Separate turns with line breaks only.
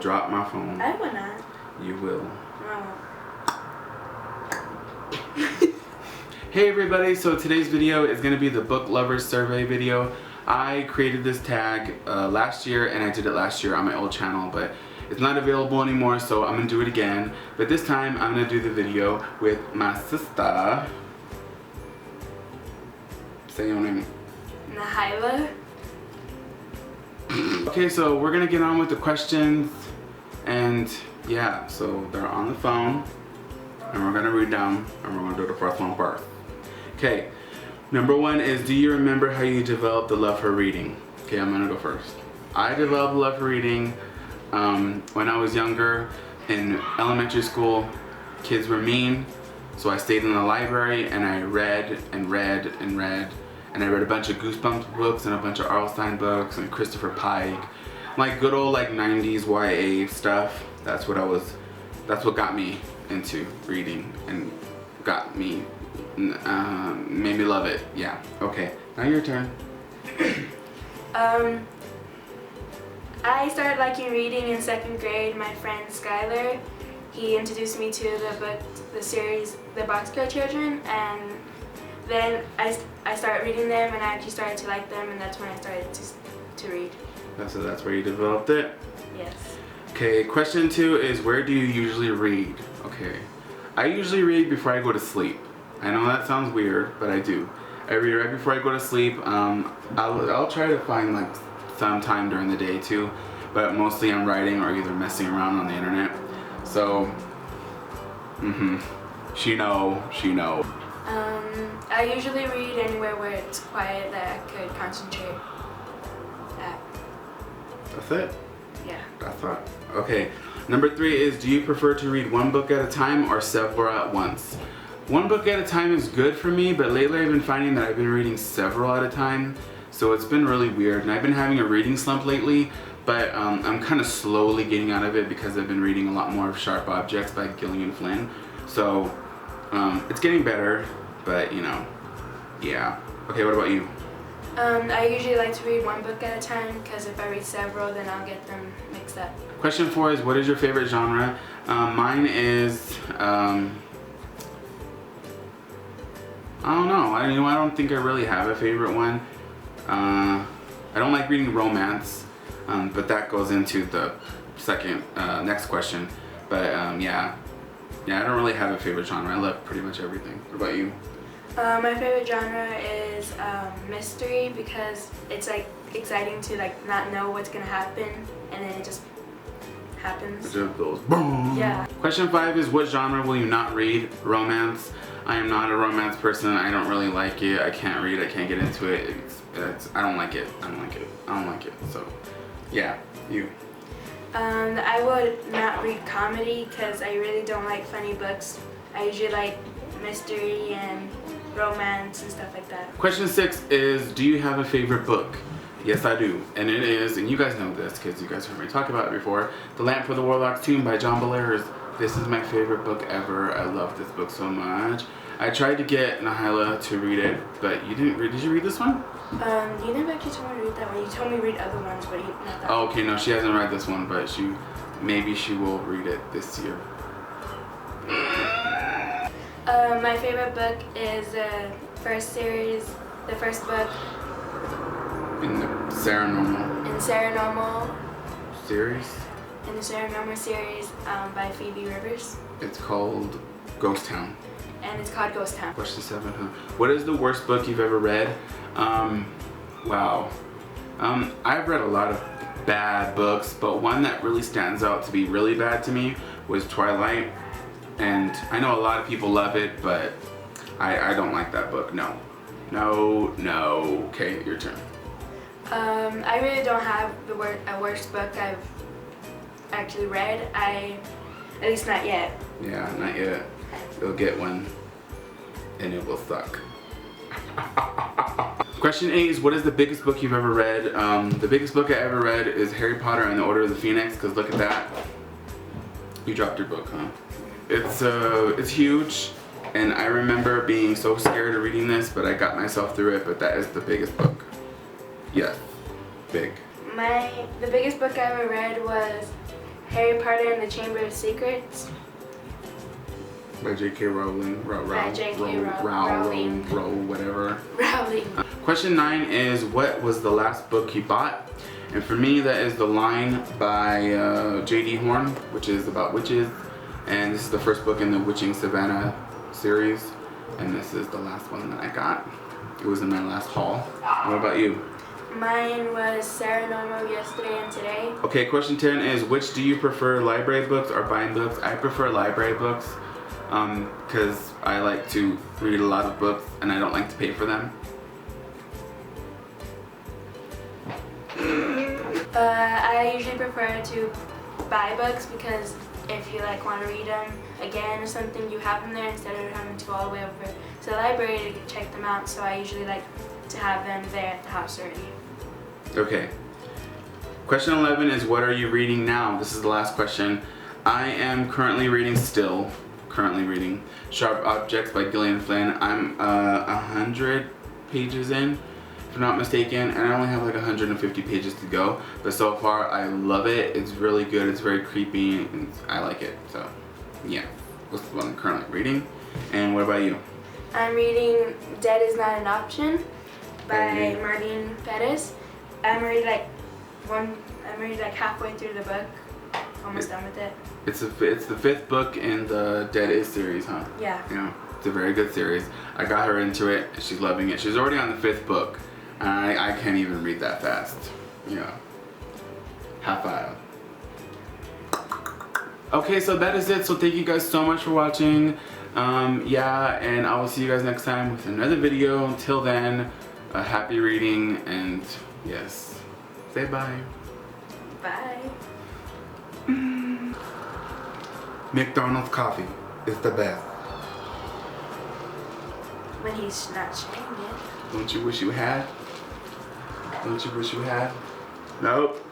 drop my phone.
I will not.
You will.
No.
Hey everybody, so today's video is going to be the book lovers survey video. I created this tag last year, and I did it last year on my old channel, but it's not available anymore, so I'm going to do it again. But this time I'm going to do the video with my sister. Say your name.
Nahyla.
Okay, so we're going to get on with the questions, and yeah, so they're on the phone, and we're going to read them, and we're going to do the first one first. Okay, number one is, do you remember how you developed the love for reading? Okay, I'm gonna go first. I developed a love for reading when I was younger. In elementary school, kids were mean, so I stayed in the library and I read and read and read. And I read a bunch of Goosebumps books and a bunch of R.L. Stine books and Christopher Pike. Like good old like 90s YA stuff. That's what got me into reading and got me made me love it. Yeah. Okay. Now your turn.
I started liking reading in 2nd grade. My friend Skylar, he introduced me to the book, the series, The Boxcar Children, and then I started reading them, and I actually started to like them, and that's when I started to read.
So that's where you developed it?
Yes.
Okay. Question 2 is, where do you usually read? Okay. I usually read before I go to sleep. I know that sounds weird, but I do. I read right before I go to sleep. I'll try to find like some time during the day too, but mostly I'm writing or either messing around on the internet. So, she know.
I usually read anywhere where it's quiet that I could concentrate at.
That's it?
Yeah.
That's it. Okay. Number 3 is, do you prefer to read one book at a time or several at once? One book at a time is good for me, but lately I've been finding that I've been reading several at a time, so it's been really weird. And I've been having a reading slump lately, but I'm kind of slowly getting out of it because I've been reading a lot more of Sharp Objects by Gillian Flynn. So it's getting better, but you know, yeah. Okay, what about you?
I usually like to read one book at a time because if I read several, then I'll get them mixed up.
Question 4 is, what is your favorite genre? Mine is, I don't know. I don't think I really have a favorite one. I don't like reading romance, but that goes into the next question. But yeah, I don't really have a favorite genre. I love pretty much everything. What about you?
My favorite genre is mystery because it's like exciting to like not know what's gonna happen, and then it just happens.
It just goes boom.
Yeah.
Question 5 is, what genre will you not read? Romance. I am not a romance person. I don't really like it. I can't read. I can't get into it. I don't like it. I don't like it. So, yeah, you.
I would not read comedy because I really don't like funny books. I usually like mystery and romance and stuff like that.
Question 6 is, do you have a favorite book? Yes, I do. And it is, and you guys know this because you guys heard me talk about it before, The Lamp for the Warlock's Tomb by John Bellairs. This is my favorite book ever. I love this book so much. I tried to get Nahyla to read it, but you didn't read. Did you read this one?
You never actually told me to read that one. You told me to read other ones, but not that one.
Oh, okay, no, she hasn't read this one, but maybe she will read it this year.
My favorite book is the first book.
In the Sarah Normal.
In Sarah Normal.
Series?
In the Sarah Normal series by Phoebe Rivers.
It's called Ghost Town.
And it's called Ghost Town.
Question 7, huh? What is the worst book you've ever read? Wow. I've read a lot of bad books, but one that really stands out to be really bad to me was Twilight. And I know a lot of people love it, but I don't like that book. No. Okay, your turn.
I really don't have a worst book I've actually read. At least not yet.
Yeah, not yet. You'll get one, and it will suck. Question 8 is, what is the biggest book you've ever read? The biggest book I ever read is Harry Potter and the Order of the Phoenix, because look at that. You dropped your book, huh? It's huge, and I remember being so scared of reading this, but I got myself through it, but that is the biggest book. Yes, big.
The biggest book I ever read was Harry Potter and the Chamber of Secrets.
By J.K. Rowling.
By J.K. Rowling.
Whatever.
Rowling.
Question 9 is, what was the last book you bought? And for me, that is The Line by J.D. Horn, which is about witches. And this is the first book in the Witching Savannah series. And this is the last one that I got. It was in my last haul. What about you?
Mine was Sarah Normal Yesterday and Today.
Okay, question 10 is, which do you prefer, library books or buying books? I prefer library books because I like to read a lot of books and I don't like to pay for them.
I usually prefer to buy books because if you like want to read them again or something, you have them there instead of having to go all the way over to the library to check them out. So I usually like to have them there at the house already.
Okay. Question 11 is, what are you reading now? This is the last question. I am currently reading Sharp Objects by Gillian Flynn. I'm 100 pages in, if I'm not mistaken, and I only have like 150 pages to go. But so far, I love it. It's really good. It's very creepy, and I like it. So, yeah, that's what I'm currently reading. And what about you?
I'm reading Dead Is Not an Option by Marlene Pettis. I'm already like halfway through the book. Almost done with it.
It's the 5th book in the Dead Is series, huh?
Yeah.
Yeah, it's a very good series. I got her into it. She's loving it. She's already on the 5th book. And I can't even read that fast. Yeah. High five. Okay, so that is it. So thank you guys so much for watching. Yeah, and I will see you guys next time with another video. Until then, happy reading, and yes, say bye.
Bye.
McDonald's coffee is the best.
When he's not sharing it.
Don't you wish you had? Don't you wish you had? Nope.